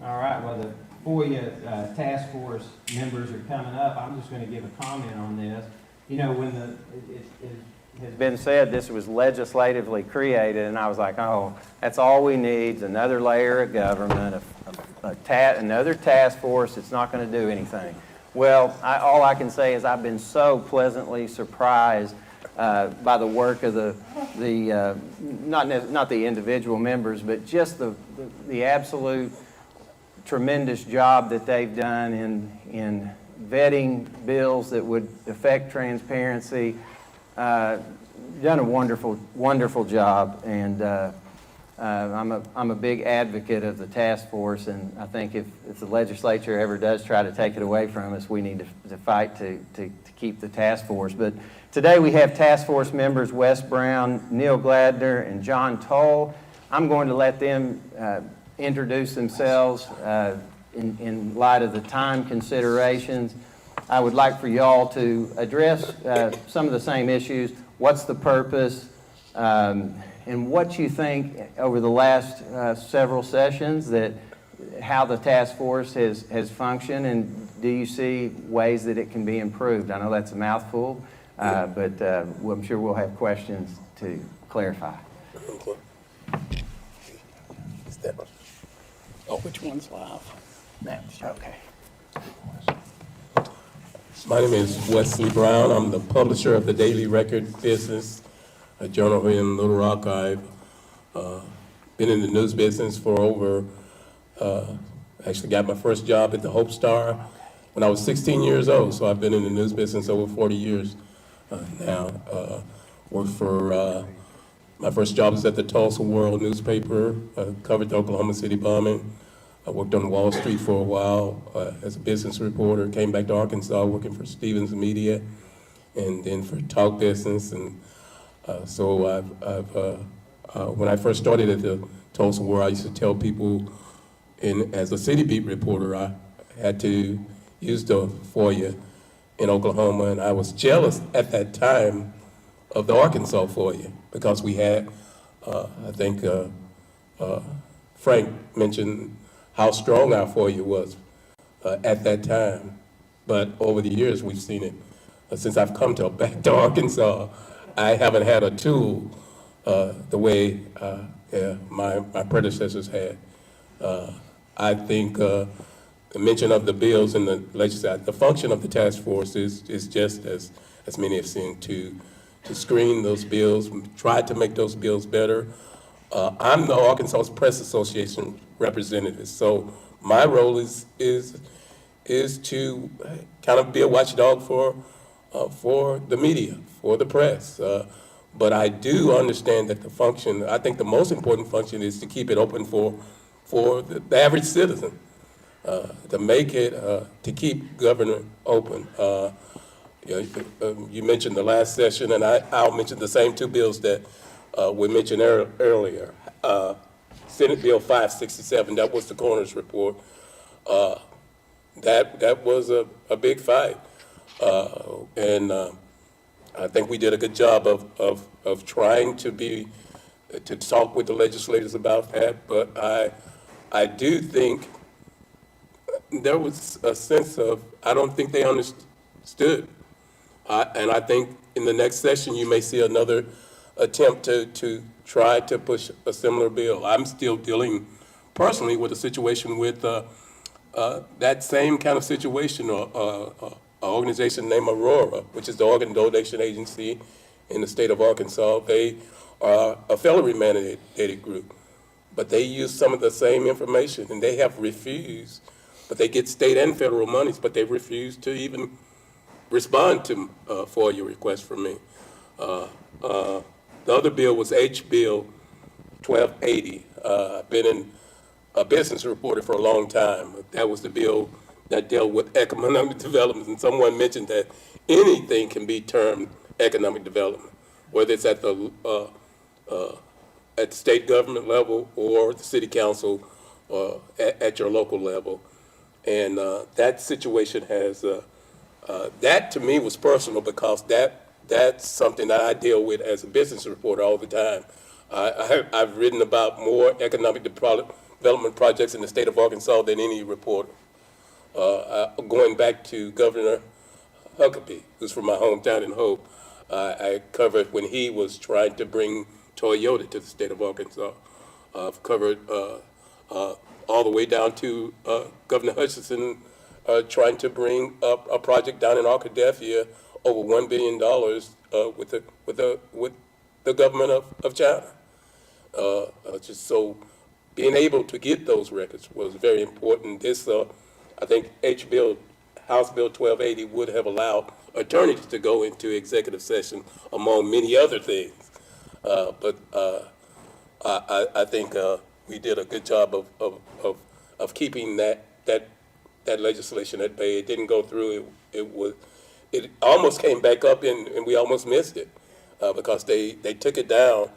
All right, well, the FOIA task force members are coming up. I'm just going to give a comment on this. You know, when it has been said this was legislatively created, and I was like, oh, that's all we need is another layer of government, another task force. It's not going to do anything. Well, all I can say is I've been so pleasantly surprised by the work of not the individual members, but just the absolute tremendous job that they've done in vetting bills that would affect transparency. Done a wonderful job, and I'm a big advocate of the task force, and I think if the legislature ever does try to take it away from us, we need to fight to keep the task force. But today we have task force members Wes Brown, Neil Gladner, and John Toll. I'm going to let them introduce themselves in light of the time considerations. I would like for y'all to address some of the same issues. What's the purpose? And what you think over the last several sessions how the task force has functioned, and do you see ways that it can be improved? I know that's a mouthful, but I'm sure we'll have questions to clarify. Okay. Oh, which one's live? Next. Okay. My name is Wesley Brown. I'm the publisher of the Daily Record Business, a journal here in Little Rock. I've been in the news business for over, actually got my first job at the Hope Star when I was 16 years old, so I've been in the news business over 40 years now. Worked for, my first job was at the Tulsa World newspaper, covered the Oklahoma City bombing. I worked on Wall Street for a while as a business reporter, came back to Arkansas working for Stevens Media, and then for Talk Business. And so when I first started at the Tulsa World, I used to tell people, as a city beat reporter, I had to use the FOIA in Oklahoma, and I was jealous at that time of the Arkansas FOIA because we had, I think Frank mentioned how strong our FOIA was at that time. But over the years, we've seen it. Since I've come back to Arkansas, I haven't had a tool the way my predecessors had. I think the mention of the bills in the legislature, the function of the task force is just as many have seen, to screen those bills, try to make those bills better. I'm the Arkansas Press Association representative, so my role is to kind of be a watchdog for the media, for the press. But I do understand that the function, I think the most important function is to keep it open for the average citizen, to make it, to keep government open. You mentioned the last session, and I'll mention the same two bills that we mentioned earlier. Senate Bill 567, that was the coroner's report. That was a big fight. And I think we did a good job of trying to talk with the legislators about that. But I do think there was a sense of, I don't think they understood. And I think in the next session, you may see another attempt to try to push a similar bill. I'm still dealing personally with a situation with that same kind of situation, an organization named Aurora, which is the organ donation agency in the state of Arkansas. They are a federally mandated group, but they use some of the same information, and they have refused, but they get state and federal monies, but they refuse to even respond to FOIA requests from me. The other bill was Bill 1280. I've been a business reporter for a long time. That was the bill that dealt with economic development, and someone mentioned that anything can be termed economic development, whether it's at the state government level or the city council at your local level. And that situation has, that to me was personal because that's something that I deal with as a business reporter all the time. I've written about more economic development projects in the state of Arkansas than any reporter. Going back to Governor Huckabee, who's from my hometown in Hope, I covered when he was trying to bring Toyota to the state of Arkansas. I've covered all the way down to Governor Hutchinson trying to bring up a project down in Arkadelphia over $1 billion with the government of China. Just so being able to get those records was very important. This, I think, House Bill 1280 would have allowed attorneys to go into executive session among many other things. But I think we did a good job of keeping that legislation at bay. It didn't go through. It almost came back up and we almost missed it because they took it down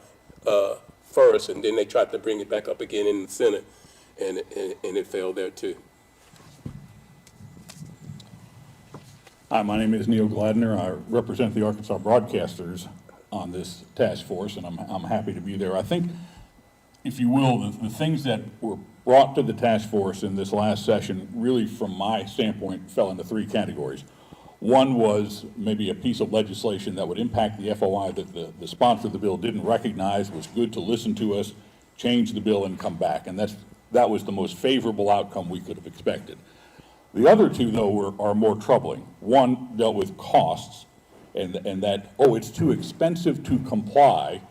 first and then they tried to bring it back up again in the Senate and it failed there too. Hi, my name is Neil Gladner. I represent the Arkansas broadcasters on this task force, and I'm happy to be there. I think, if you will, the things that were brought to the task force in this last session really, from my standpoint, fell into three categories. One was maybe a piece of legislation that would impact the FOI that the sponsor of the bill didn't recognize, was good to listen to us, change the bill, and come back. And that was the most favorable outcome we could have expected. The other two, though, are more troubling. One dealt with costs, and that, it's too expensive to comply.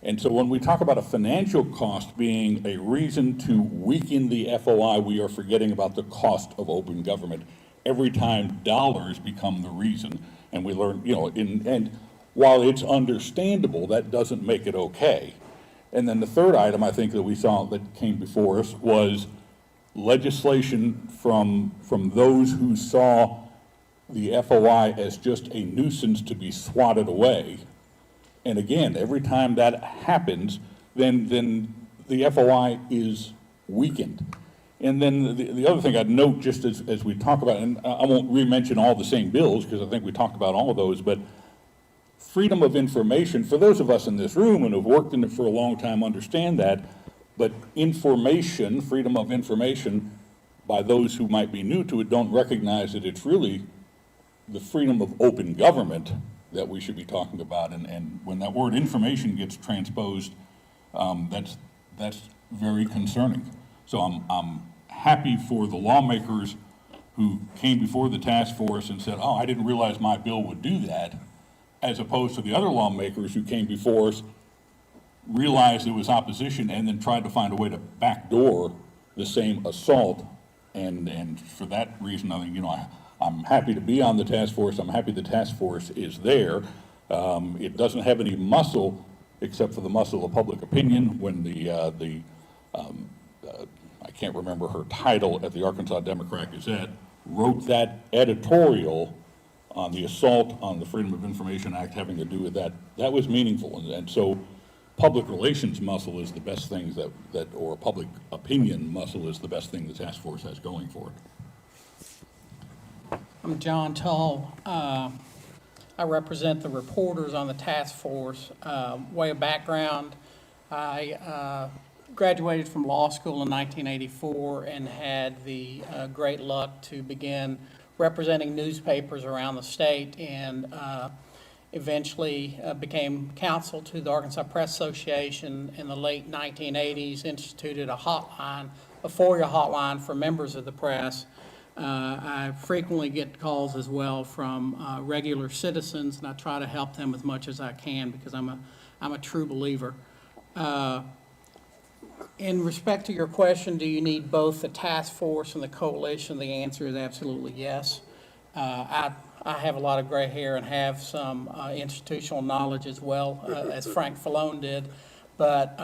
And so when we talk about a financial cost being a reason to weaken the FOI, we are forgetting about the cost of open government every time dollars become the reason. And we learn, and while it's understandable, that doesn't make it okay. And then the third item I think that we saw that came before us was legislation from those who saw the FOI as just a nuisance to be swatted away. And again, every time that happens, then the FOI is weakened. And then the other thing I'd note, just as we talk about, and I won't re-mention all the same bills because I think we talked about all of those, but freedom of information, for those of us in this room and have worked in it for a long time understand that, but information, freedom of information, by those who might be new to it, don't recognize that it's really the freedom of open government that we should be talking about. And when that word information gets transposed, that's very concerning. So I'm happy for the lawmakers who came before the task force and said, I didn't realize my bill would do that, as opposed to the other lawmakers who came before us, realized there was opposition, and then tried to find a way to backdoor the same assault. And for that reason, I think, I'm happy to be on the task force. I'm happy the task force is there. It doesn't have any muscle except for the muscle of public opinion. When I can't remember her title at the Arkansas Democrat Gazette, wrote that editorial on the assault on the Freedom of Information Act having to do with that, that was meaningful. And so public relations muscle is the best thing or public opinion muscle is the best thing the task force has going for it. I'm John Tull. I represent the reporters on the task force. Way of background, I graduated from law school in 1984 and had the great luck to begin representing newspapers around the state, and eventually became counsel to the Arkansas Press Association in the late 1980s, instituted a hotline, a FOIA hotline for members of the press. I frequently get calls as well from regular citizens, and I try to help them as much as I can because I'm a true believer. In respect to your question, do you need both the task force and the coalition? The answer is absolutely yes. I have a lot of gray hair and have some institutional knowledge as well, as Frank Falone did, but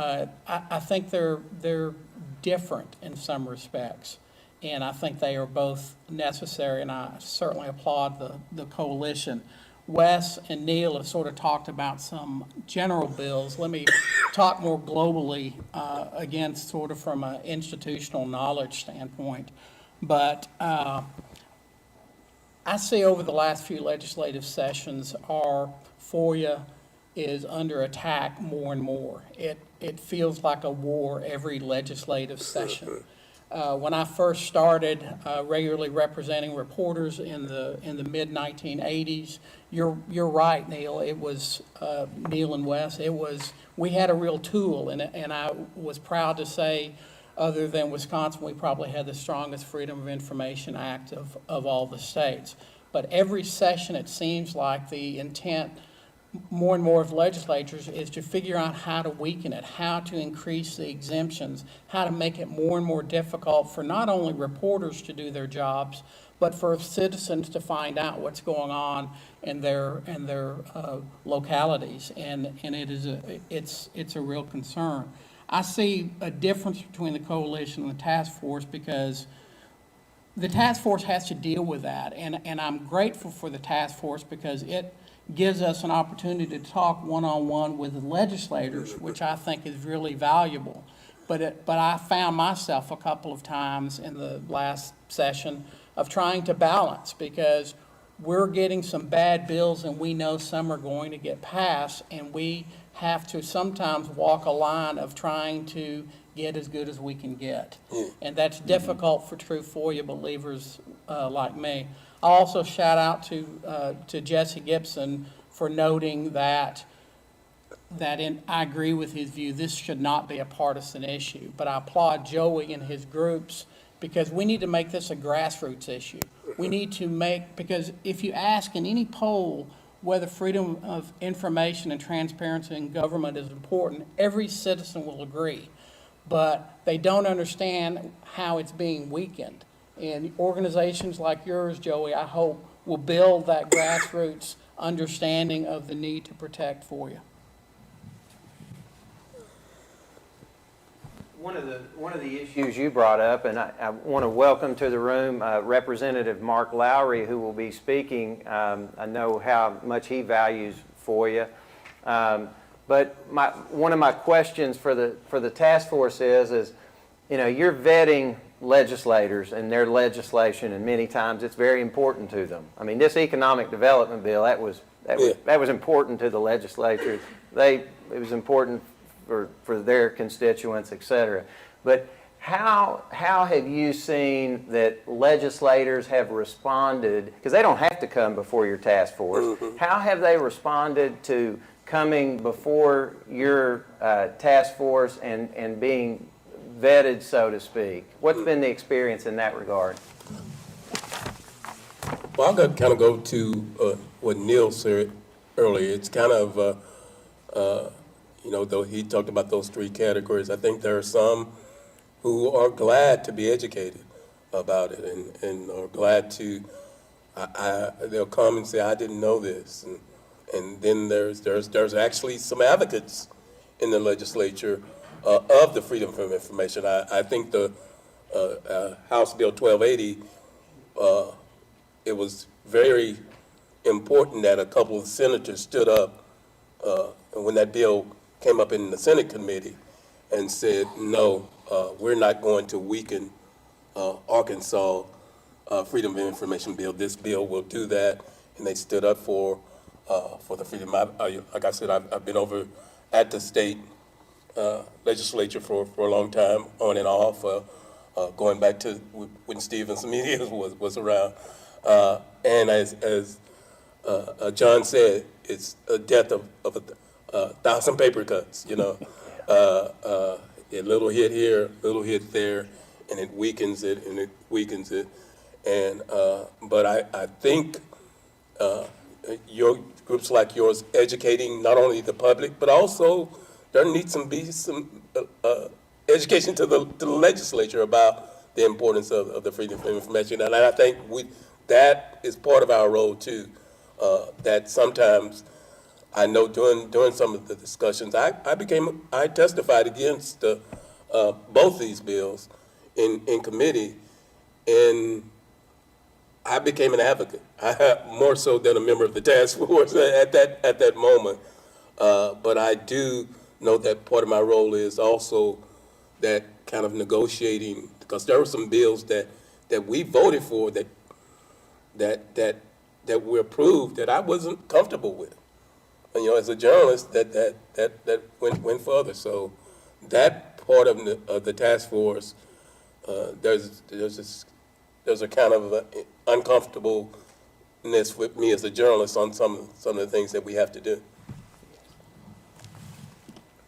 I think they're different in some respects, and I think they are both necessary, and I certainly applaud the coalition. Wes and Neil have sort of talked about some general bills. Let me talk more globally, again, sort of from an institutional knowledge standpoint. But I see over the last few legislative sessions our FOIA is under attack more and more. It feels like a war every legislative session. When I first started regularly representing reporters in the mid-1980s, you're right, Neil. It was Neil and Wes. We had a real tool, and I was proud to say, other than Wisconsin, we probably had the strongest Freedom of Information Act of all the states. But every session, it seems like the intent more and more of legislatures is to figure out how to weaken it, how to increase the exemptions, how to make it more and more difficult for not only reporters to do their jobs, but for citizens to find out what's going on in their localities. And it's a real concern. I see a difference between the coalition and the task force because the task force has to deal with that. And I'm grateful for the task force because it gives us an opportunity to talk one-on-one with the legislators, which I think is really valuable. But I found myself a couple of times in the last session of trying to balance because we're getting some bad bills and we know some are going to get passed, and we have to sometimes walk a line of trying to get as good as we can get. And that's difficult for true FOIA believers like me. I'll also shout out to Jesse Gibson for noting that I agree with his view, this should not be a partisan issue. But I applaud Joey and his groups because we need to make this a grassroots issue. We need to because if you ask in any poll whether freedom of information and transparency in government is important, every citizen will agree. But they don't understand how it's being weakened. And organizations like yours, Joey, I hope will build that grassroots understanding of the need to protect FOIA. One of the issues you brought up, and I want to welcome to the room Representative Mark Lowry, who will be speaking. I know how much he values FOIA. But one of my questions for the task force is, you're vetting legislators and their legislation, and many times it's very important to them. I mean, this economic development bill, that was important to the legislature. It was important for their constituents, et cetera. But how have you seen that legislators have responded, because they don't have to come before your task force, how have they responded to coming before your task force and being vetted, so to speak? What's been the experience in that regard? Well, I'm going to kind of go to what Neil said earlier. It's kind of, though he talked about those three categories, I think there are some who are glad to be educated about it and are glad to, they'll come and say, I didn't know this. And then there's actually some advocates in the legislature of the freedom of information. I think the House Bill 1280, it was very important that a couple of senators stood up when that bill came up in the Senate committee and said, no, we're not going to weaken Arkansas freedom of information bill. This bill will do that. And they stood up for the freedom. Like I said, I've been over at the state legislature for a long time, on and off, going back to when Stephen Semenius was around. And as John said, it's a death of 1,000 paper cuts, a little hit here, a little hit there, and it weakens it, and it weakens it. And but I think your groups like yours educating not only the public, but also there needs to be some education to the legislature about the importance of the freedom of information. And I think that is part of our role too. That sometimes I know during some of the discussions, I testified against both these bills in committee, and I became an advocate. More so than a member of the task force at that moment. But I do know that part of my role is also that kind of negotiating, because there were some bills that we voted for that were approved that I wasn't comfortable with. as a journalist, that went further. So that part of the task force, there's a kind of uncomfortableness with me as a journalist on some of the things that we have to do.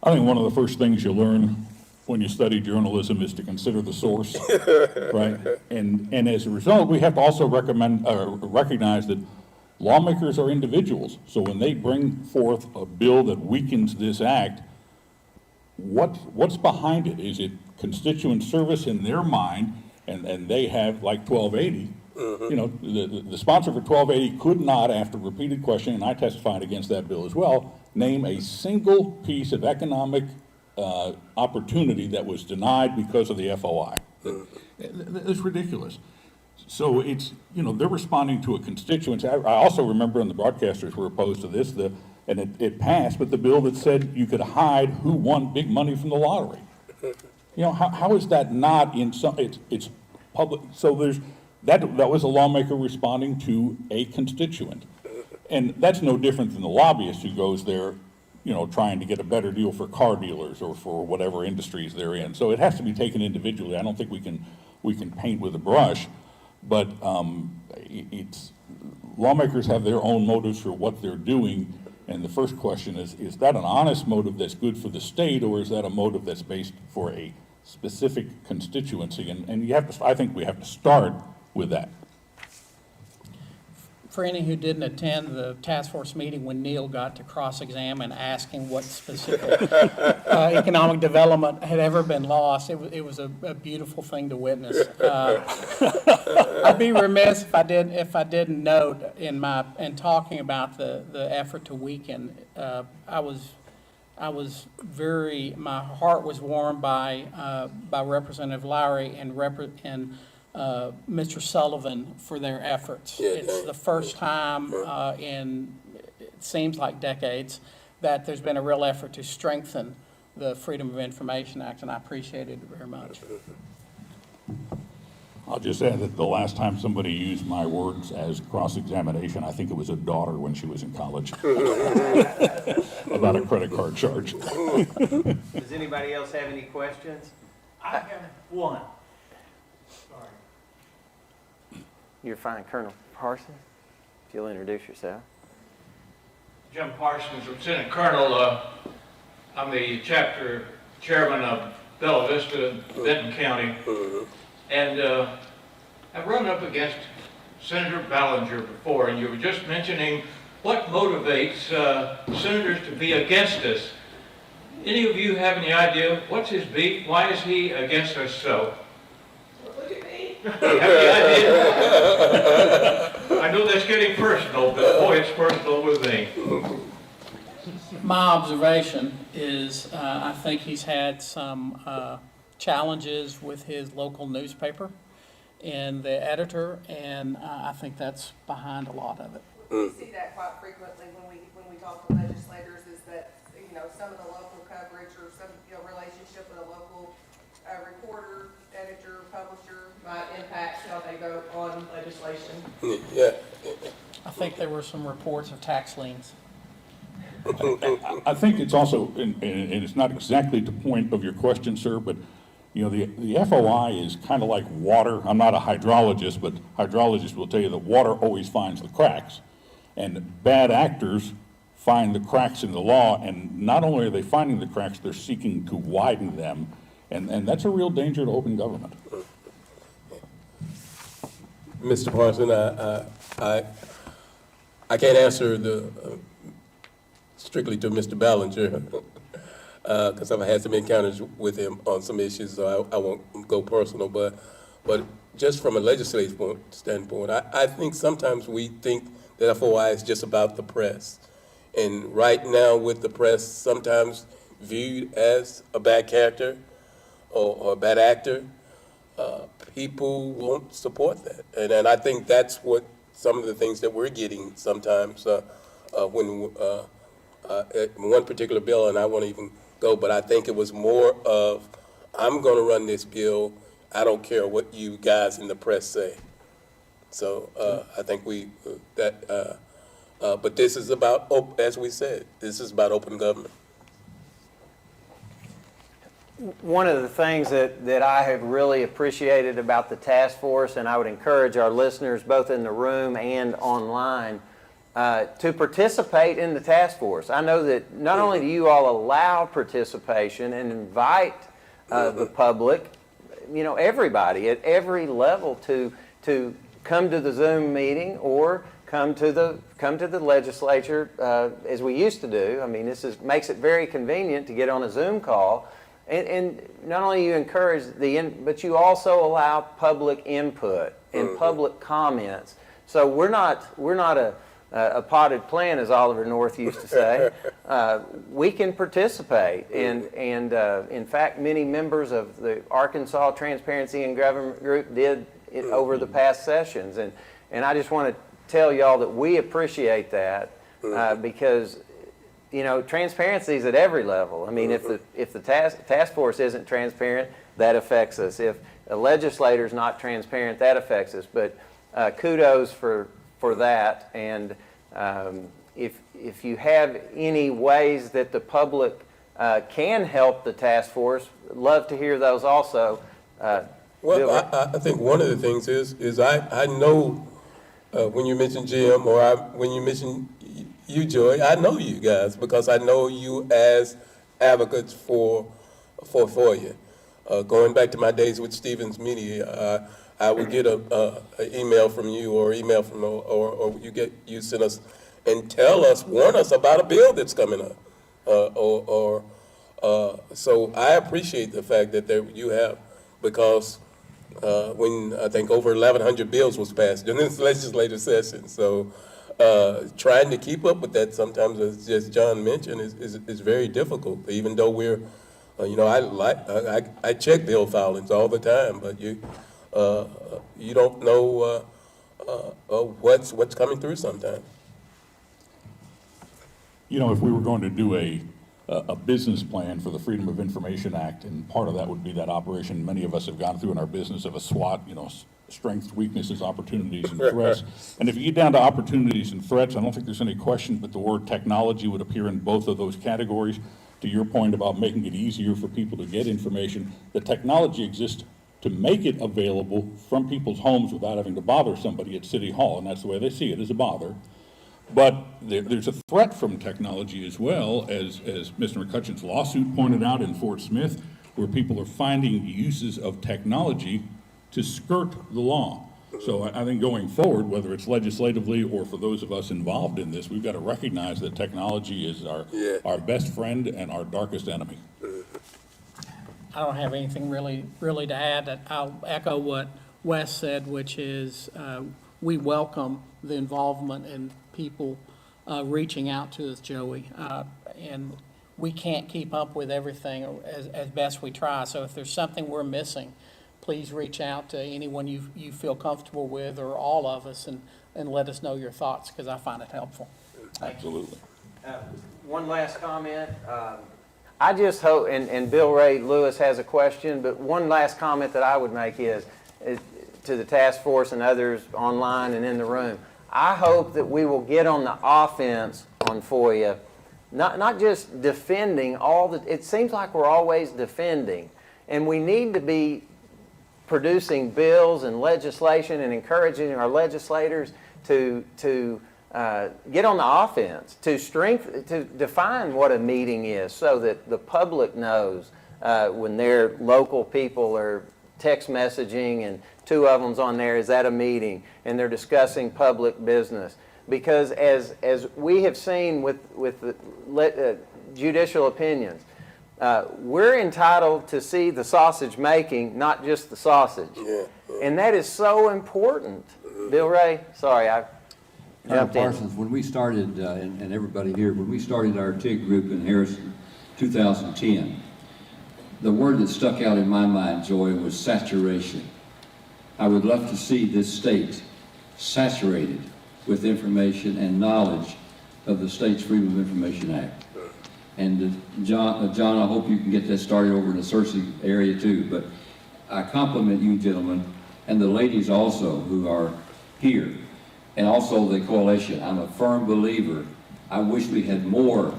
I think one of the first things you learn when you study journalism is to consider the source, right? And as a result, we have to also recognize that lawmakers are individuals. So when they bring forth a bill that weakens this act, what's behind it? Is it constituent service in their mind, and they have like 1280? You know, the sponsor for 1280 could not, after repeated questioning, and I testified against that bill as well, name a single piece of economic opportunity that was denied because of the FOI. It's ridiculous. So it's, they're responding to a constituency. I also remember when the broadcasters were opposed to this, and it passed, but the bill that said you could hide who won big money from the lottery. How is that not in some, it's public, so that was a lawmaker responding to a constituent. And that's no different than the lobbyist who goes there, trying to get a better deal for car dealers or for whatever industries they're in. So it has to be taken individually. I don't think we can paint with a brush, but lawmakers have their own motives for what they're doing. And the first question is that an honest motive that's good for the state, or is that a motive that's based for a specific constituency? And I think we have to start with that. For any who didn't attend the task force meeting when Neil got to cross-examine asking what specific economic development had ever been lost, it was a beautiful thing to witness. I'd be remiss if I didn't note in talking about the effort to weaken. My heart was warmed by Representative Lowry and Mr. Sullivan for their efforts. Yeah, it's the first time in, it seems like decades, that there's been a real effort to strengthen the Freedom of Information Act, and I appreciate it very much. I'll just add that the last time somebody used my words as cross-examination, I think it was a daughter when she was in college, about a credit card charge. Does anybody else have any questions? I've got one. You're fine, Colonel Parsons, if you'll introduce yourself. Jim Parsons, Lieutenant Colonel. I'm the chapter chairman of Bella Vista, Benton County. And I've run up against Senator Ballinger before, and you were just mentioning what motivates senators to be against us. Any of you have any idea what's his beef? Why is he against us so? Look at me. Have any idea? I know that's getting personal, but boy, it's personal with me. My observation is I think he's had some challenges with his local newspaper and the editor, and I think that's behind a lot of it. We see that quite frequently when we talk to legislators, is that, some of the local coverage or some, relationship with a local reporter, editor, publisher might impact how they vote on legislation. Yeah. I think there were some reports of tax liens. I think it's also, and it's not exactly the point of your question, sir, but the FOI is kind of like water. I'm not a hydrologist, but hydrologists will tell you that water always finds the cracks. And bad actors find the cracks in the law, and not only are they finding the cracks, they're seeking to widen them. And that's a real danger to open government. Mr. Parson, I can't answer strictly to Mr. Ballinger, because I've had some encounters with him on some issues, so I won't go personal. But just from a legislative standpoint, I think sometimes we think that FOI is just about the press. And right now with the press sometimes viewed as a bad character or a bad actor, people won't support that. And I think that's what some of the things that we're getting sometimes when one particular bill, and I won't even go, but I think it was more of, I'm going to run this bill, I don't care what you guys in the press say. So I think But this is about, as we said, this is about open government. One of the things that I have really appreciated about the task force, and I would encourage our listeners both in the room and online to participate in the task force. I know that not only do you all allow participation and invite the public, you know, everybody at every level to come to the Zoom meeting or come to the legislature as we used to do. I mean, makes it very convenient to get on a Zoom call. And not only you encourage but you also allow public input and public comments. So we're not a potted plant, as Oliver North used to say. We can participate, and in fact, many members of the Arkansas Transparency in Government Group did it over the past sessions, and I just want to tell y'all that we appreciate that because, you know, transparency is at every level. I mean, if the task force isn't transparent, that affects us. If a legislator is not transparent, that affects us. But kudos for that. And if you have any ways that the public can help the task force, love to hear those also. Well, I think one of the things is I know when you mention Jim or when you mention you, Joy, I know you guys because I know you as advocates for FOIA. Going back to my days with Stevens Media, I would get an email from you or email from or you send us and warn us about a bill that's coming up. So I appreciate the fact that you have, because when I think over 1,100 bills was passed during this legislative session. So trying to keep up with that sometimes, as John mentioned, is very difficult. Even though we're, you know, I check bill filings all the time, but you don't know what's coming through sometimes. You know, if we were going to do a business plan for the Freedom of Information Act, and part of that would be that operation many of us have gone through in our business of a SWOT, you know, strengths, weaknesses, opportunities, and threats. And if you get down to opportunities and threats, I don't think there's any question but the word technology would appear in both of those categories. To your point about making it easier for people to get information, the technology exists to make it available from people's homes without having to bother somebody at City Hall, and that's the way they see it, as a bother. But there's a threat from technology as well, as Mr. McCutcheon's lawsuit pointed out in Fort Smith, where people are finding uses of technology to skirt the law. So I think going forward, whether it's legislatively or for those of us involved in this, we've got to recognize that technology is our best friend and our darkest enemy. I don't have anything really to add. I'll echo what Wes said, which is we welcome the involvement and people reaching out to us, Joey. And we can't keep up with everything as best we try. So if there's something we're missing, please reach out to anyone you feel comfortable with, or all of us, and let us know your thoughts, because I find it helpful. Absolutely. One last comment. I just hope, and Bill Ray Lewis has a question, but one last comment that I would make is to the task force and others online and in the room. I hope that we will get on the offense on FOIA, not just defending it seems like we're always defending, and we need to be producing bills and legislation and encouraging our legislators to get on the offense, to define what a meeting is, so that the public knows when their local people are text messaging and two of them's on there, is that a meeting, and they're discussing public business. Because as we have seen with the judicial opinions, we're entitled to see the sausage making, not just the sausage. Yeah. And that is so important. Bill Ray, sorry, I jumped in. Parsons, when we started, and everybody here, when we started our TIG group in Harrison, 2010, the word that stuck out in my mind, Joy, was saturation. I would love to see this state saturated with information and knowledge of the state's Freedom of Information Act. And John, I hope you can get that started over in the Searcy area too. But I compliment you gentlemen, and the ladies also who are here, and also the coalition. I'm a firm believer. I wish we had more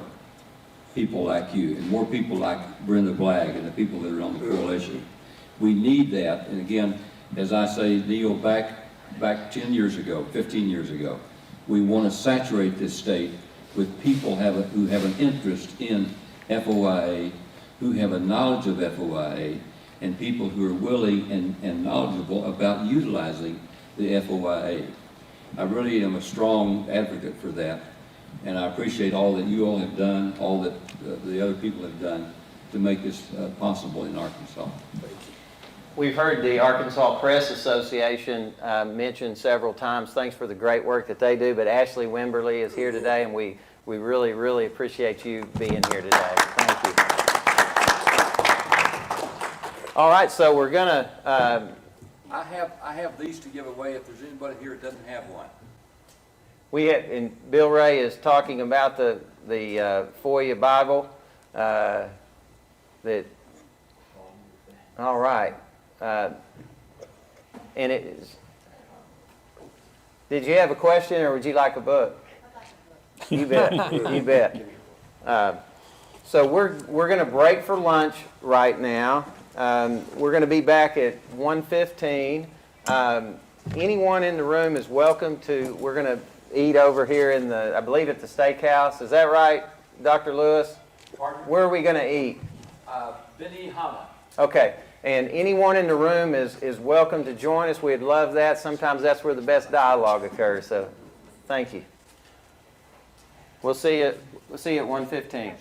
people like you and more people like Brenda Blagg and the people that are on the coalition. We need that. And again, as I say, Neil, back 10 years ago, 15 years ago, we want to saturate this state with people who have an interest in FOIA, who have a knowledge of FOIA, and people who are willing and knowledgeable about utilizing the FOIA. I really am a strong advocate for that, and I appreciate all that you all have done, all that the other people have done to make this possible in Arkansas. We've heard the Arkansas Press Association mentioned several times. Thanks for the great work that they do, but Ashley Wimberly is here today, and we really, really appreciate you being here today. Thank you. All right, so we're gonna. I have these to give away if there's anybody here that doesn't have one. And Bill Ray is talking about the FOIA Bible. All right. And it is. Did you have a question, or would you like a book? You bet. You bet. So we're going to break for lunch right now. We're going to be back at 1:15. Anyone in the room is welcome to. We're going to eat over here in I believe at the steakhouse. Is that right, Dr. Lewis? Pardon? Where are we going to eat? Benihana. Okay. And anyone in the room is welcome to join us. We'd love that. Sometimes that's where the best dialogue occurs. So, thank you. We'll see you at 1:15.